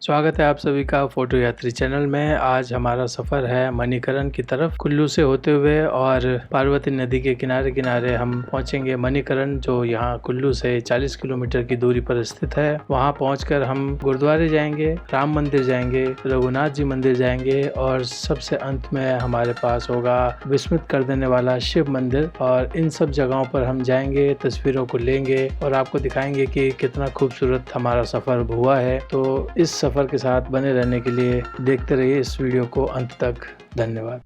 स्वागत है आप सभी का फोटो यात्री चैनल में। आज हमारा सफ़र है मणिकरण की तरफ। कुल्लू से होते हुए और पार्वती नदी के किनारे किनारे हम पहुंचेंगे मणिकरण, जो यहाँ कुल्लू से 40 किलोमीटर की दूरी पर स्थित है। वहां पहुंचकर हम गुरुद्वारे जाएंगे, राम मंदिर जाएंगे, रघुनाथ जी मंदिर जाएंगे और सबसे अंत में हमारे पास होगा विस्मित कर देने वाला शिव मंदिर। और इन सब जगहों पर हम जाएंगे, तस्वीरों को लेंगे और आपको दिखाएंगे कि कितना खूबसूरत हमारा सफ़र हुआ है। तो इस सफ़र के साथ बने रहने के लिए देखते रहिए इस वीडियो को अंत तक। धन्यवाद।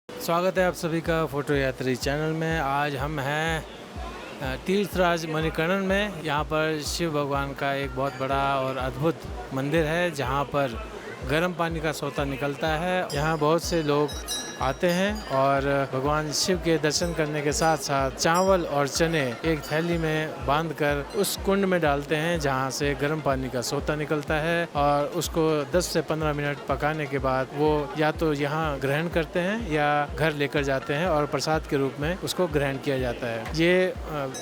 स्वागत है आप सभी का फोटो यात्री चैनल में। आज हम हैं तीर्थराज मणिकरण में। यहाँ पर शिव भगवान का एक बहुत बड़ा और अद्भुत मंदिर है, जहाँ पर गर्म पानी का सोता निकलता है। यहाँ बहुत से लोग आते हैं और भगवान शिव के दर्शन करने के साथ साथ चावल और चने एक थैली में बांधकर उस कुंड में डालते हैं, जहाँ से गर्म पानी का सोता निकलता है। और उसको 10 से 15 मिनट पकाने के बाद वो या तो यहाँ ग्रहण करते हैं या घर लेकर जाते हैं और प्रसाद के रूप में उसको ग्रहण किया जाता है। ये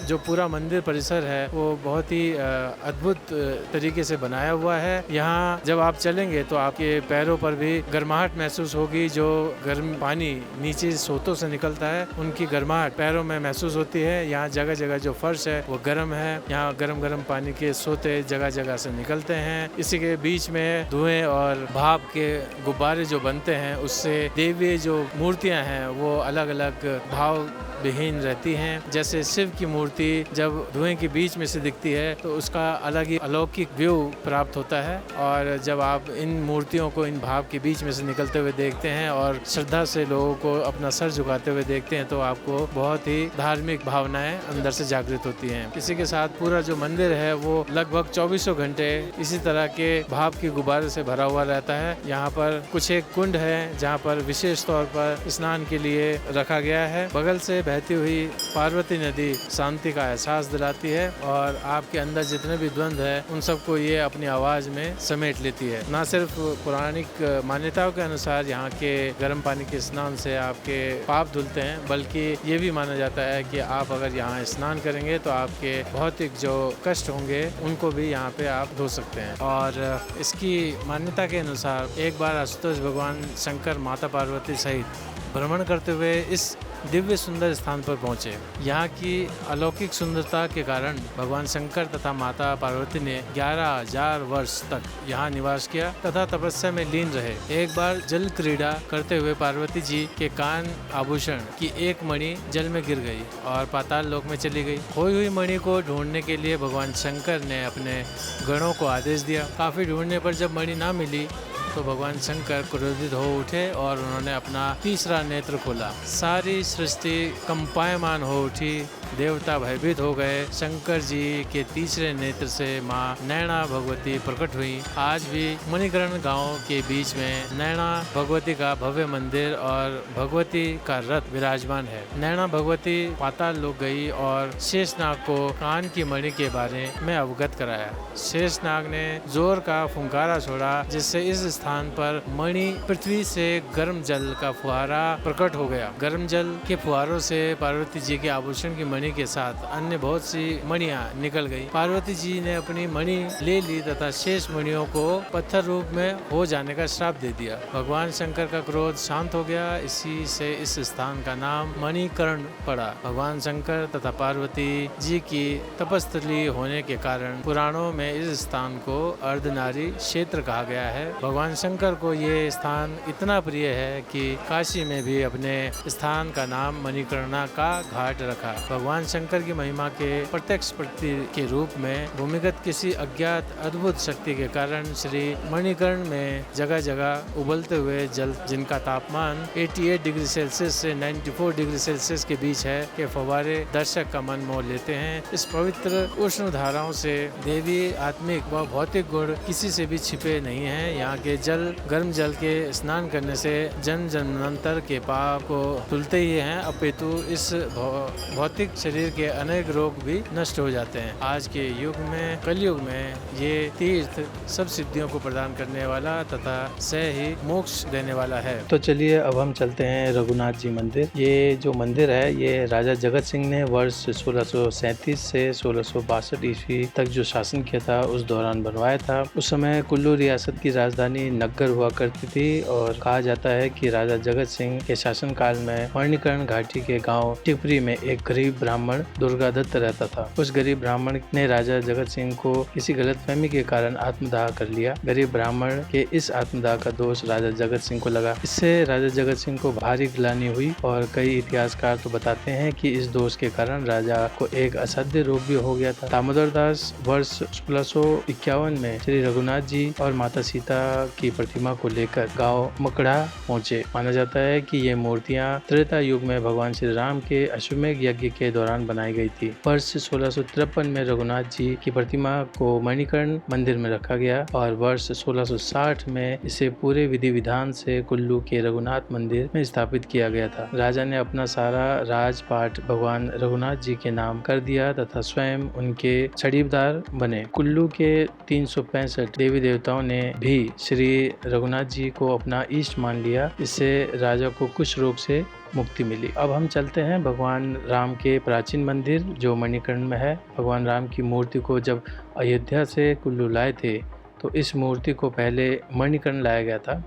जो पूरा मंदिर परिसर है वो बहुत ही अद्भुत तरीके से बनाया हुआ है। यहाँ जब आप चलेंगे तो आपके पैरों पर भी गर्माहट महसूस होगी। जो गर्म पानी नीचे सोतों से निकलता है, उनकी गर्माहट पैरों में महसूस होती है। यहाँ जगह जगह जो फर्श है वो गर्म है। यहाँ गर्म गर्म पानी के सोते जगह जगह से निकलते हैं। इसी के बीच में धुएं और भाप के गुब्बारे जो बनते हैं, उससे देवी जो मूर्तियां हैं वो अलग अलग भाव विहीन रहती हैं। जैसे शिव की मूर्ति जब धुएं के बीच में से दिखती है तो उसका अलग ही अलौकिक व्यू प्राप्त होता है। और जब आप इन मूर्तियों को इन भाव के बीच में से निकलते हुए देखते हैं और श्रद्धा से लोगों को अपना सर झुकाते हुए देखते हैं, तो आपको बहुत ही धार्मिक भावनाएं अंदर से जागृत होती हैं। इसी के साथ पूरा जो मंदिर है वो लगभग 24 घंटे इसी तरह के भाव के गुब्बारे से भरा हुआ रहता है। यहाँ पर कुछ एक कुंड है जहाँ पर विशेष तौर पर स्नान के लिए रखा गया है। बगल से बहती हुई पार्वती नदी शांति का एहसास दिलाती है और आपके अंदर जितने भी द्वंद्व है उन सबको ये अपनी आवाज में समेट लेती है। न सिर्फ पौराणिक मान्यताओं के अनुसार यहाँ के गर्म पानी के स्नान से आपके पाप धुलते हैं, बल्कि ये भी माना जाता है कि आप अगर यहाँ स्नान करेंगे तो आपके भौतिक जो कष्ट होंगे उनको भी यहाँ पे आप धो सकते हैं। और इसकी मान्यता के अनुसार एक बार आशुतोष भगवान शंकर माता पार्वती सहित भ्रमण करते हुए इस दिव्य सुंदर स्थान पर पहुंचे। यहाँ की अलौकिक सुंदरता के कारण भगवान शंकर तथा माता पार्वती ने 11,000 वर्ष तक यहाँ निवास किया तथा तपस्या में लीन रहे। एक बार जल क्रीड़ा करते हुए पार्वती जी के कान आभूषण की एक मणि जल में गिर गई और पाताल लोक में चली गई। खोई हुई मणि को ढूंढने के लिए भगवान शंकर ने अपने गणों को आदेश दिया। काफी ढूंढने पर जब मणि ना मिली तो भगवान शंकर क्रोधित हो उठे और उन्होंने अपना तीसरा नेत्र खोला। सारी सृष्टि कंपायमान हो उठी, देवता भयभीत हो गए। शंकर जी के तीसरे नेत्र से माँ नैना भगवती प्रकट हुई। आज भी मणिकरण गांव के बीच में नैना भगवती का भव्य मंदिर और भगवती का रथ विराजमान है। नैना भगवती पाताल लोक गई और शेषनाग को कान की मणि के बारे में अवगत कराया। शेषनाग ने जोर का फुंकारा छोड़ा, जिससे इस स्थान पर मणि पृथ्वी से गर्म जल का फुहारा प्रकट हो गया। गर्म जल के फुहारों से पार्वती जी के आभूषण की मणि के साथ अन्य बहुत सी मणियां निकल गई। पार्वती जी ने अपनी मणि ले ली तथा शेष मणियों को पत्थर रूप में हो जाने का श्राप दे दिया। भगवान शंकर का क्रोध शांत हो गया। इसी से इस स्थान का नाम मणिकर्ण पड़ा। भगवान शंकर तथा पार्वती जी की तपस्थली होने के कारण पुराणों में इस स्थान को अर्धनारी क्षेत्र कहा गया है। भगवान शंकर को ये स्थान इतना प्रिय है कि काशी में भी अपने स्थान का नाम मणिकर्णा का घाट रखा। भगवान शंकर की महिमा के प्रत्यक्ष प्रतीक के रूप में भूमिगत किसी अज्ञात अद्भुत शक्ति के कारण श्री मणिकर्ण में जगह जगह उबलते हुए जल, जिनका तापमान 88 डिग्री सेल्सियस से 94 डिग्री सेल्सियस के बीच है, के फव्वारे दर्शक का मन मोह लेते हैं। इस पवित्र उष्ण धाराओं से देवी आत्मिक व भौतिक गुण किसी से भी छिपे नहीं हैं। यहाँ के जल, गर्म जल के स्नान करने से जन्म जन्मांतर के पाप को धुलते ही हैं, अपितु इस भौतिक शरीर के अनेक रोग भी नष्ट हो जाते हैं। आज के युग में, कलयुग में, ये तीर्थ सब सिद्धियों को प्रदान करने वाला तथा से ही मोक्ष देने वाला है। तो चलिए अब हम चलते हैं रघुनाथ जी मंदिर। ये जो मंदिर है ये राजा जगत सिंह ने वर्ष 1637 से 1662 ईस्वी तक जो शासन किया था उस दौरान बनवाया था। उस समय कुल्लू रियासत की राजधानी नग्गर हुआ करती थी और कहा जाता है कि राजा जगत सिंह के शासन काल में मणिकर्ण घाटी के गांव टिपरी में एक गरीब ब्राह्मण दुर्गादत्त रहता था। उस गरीब ब्राह्मण ने राजा जगत सिंह को किसी गलतफहमी के कारण आत्मदाह कर लिया। गरीब ब्राह्मण के इस आत्मदाह का दोष राजा जगत सिंह को लगा। इससे राजा जगत सिंह को भारी ग्लानि हुई और कई इतिहासकार तो बताते हैं कि इस दोष के कारण राजा को एक असाध्य रोग भी हो गया था। दामोदर दास वर्ष 1651 में श्री रघुनाथ जी और माता सीता की प्रतिमा को लेकर गांव मकड़ा पहुंचे। माना जाता है कि ये मूर्तियां त्रेता युग में भगवान श्री राम के अश्वमेघ यज्ञ के दौरान बनाई गई थी। वर्ष 1653 में रघुनाथ जी की प्रतिमा को मणिकर्ण मंदिर में रखा गया और वर्ष 1660 में इसे पूरे विधि विधान से कुल्लू के रघुनाथ मंदिर में स्थापित किया गया था। राजा ने अपना सारा राजपाट भगवान रघुनाथ जी के नाम कर दिया तथा स्वयं उनके छड़ीदार बने। कुल्लू के 365 देवी देवताओं ने भी श्री रघुनाथ जी को अपना इष्ट मान लिया। इससे राजा को कुछ रोग से मुक्ति मिली। अब हम चलते हैं भगवान राम के प्राचीन मंदिर जो मणिकर्ण में है। भगवान राम की मूर्ति को जब अयोध्या से कुल्लू लाए थे तो इस मूर्ति को पहले मणिकर्ण लाया गया था।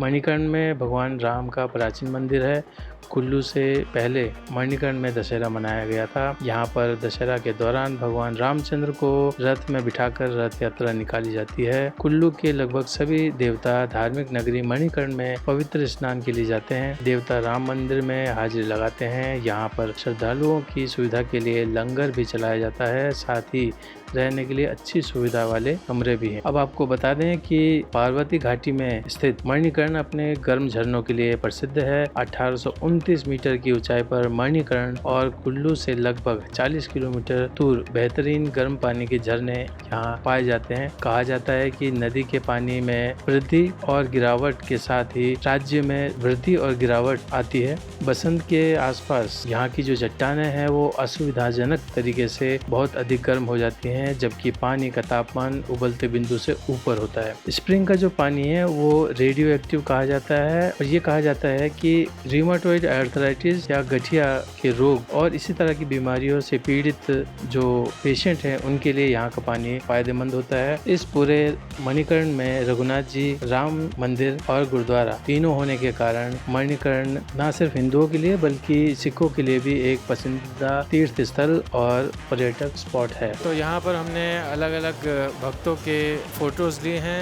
मणिकर्ण में भगवान राम का प्राचीन मंदिर है। कुल्लू से पहले मणिकर्ण में दशहरा मनाया गया था। यहाँ पर दशहरा के दौरान भगवान रामचंद्र को रथ में बिठाकर रथ यात्रा निकाली जाती है। कुल्लू के लगभग सभी देवता धार्मिक नगरी मणिकर्ण में पवित्र स्नान के लिए जाते हैं। देवता राम मंदिर में हाजिरी लगाते हैं। यहाँ पर श्रद्धालुओं की सुविधा के लिए लंगर भी चलाया जाता है। साथ ही रहने के लिए अच्छी सुविधा वाले कमरे भी हैं। अब आपको बता दें कि पार्वती घाटी में स्थित मणिकर्ण अपने गर्म झरनों के लिए प्रसिद्ध है। 1829 मीटर की ऊंचाई पर मणिकर्ण और कुल्लू से लगभग 40 किलोमीटर दूर बेहतरीन गर्म पानी के झरने यहाँ पाए जाते हैं। कहा जाता है कि नदी के पानी में वृद्धि और गिरावट के साथ ही राज्य में वृद्धि और गिरावट आती है। बसंत के आसपास यहाँ की जो चट्टानें हैं वो असुविधाजनक तरीके से बहुत अधिक गर्म हो जाती हैं, जबकि पानी का तापमान उबलते बिंदु से ऊपर होता है। स्प्रिंग का जो पानी है वो रेडियो एक्टिव कहा जाता है और ये कहा जाता है कि रीमाटॉइड आर्थराइटिस या गठिया के रोग और इसी तरह की बीमारियों से पीड़ित जो पेशेंट हैं उनके लिए यहाँ का पानी फायदेमंद होता है। इस पूरे मणिकर्ण में रघुनाथ जी, राम मंदिर और गुरुद्वारा तीनों होने के कारण मणिकर्ण न सिर्फ हिंदुओं के लिए बल्कि सिखों के लिए भी एक पसंदीदा तीर्थ स्थल और पर्यटक स्पॉट है। तो यहाँ पर हमने अलग अलग भक्तों के फोटोज लिए हैं।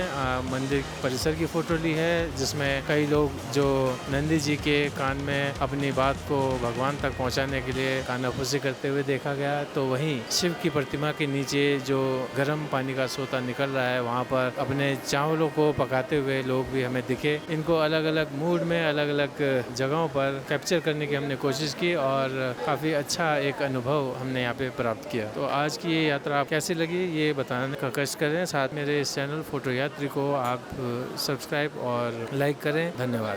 मंदिर परिसर की फोटो ली है जिसमें कई लोग जो नंदी जी के कान में अपनी बात को भगवान तक पहुँचाने के लिए कानाफूसी करते हुए देखा गया। तो वहीं शिव की प्रतिमा के नीचे जो गर्म पानी का सोता निकल रहा है वहाँ पर अपने चावलों को पकाते हुए लोग भी हमें दिखे। इनको अलग अलग मूड में अलग अलग जगहों पर कैप्चर करने की हमने कोशिश की और काफ़ी अच्छा एक अनुभव हमने यहाँ पे प्राप्त किया। तो आज की ये यात्रा आप कैसी लगी ये बताने का कष्ट करें। साथ मेरे इस चैनल फोटो यात्री को आप सब्सक्राइब और लाइक करें। धन्यवाद।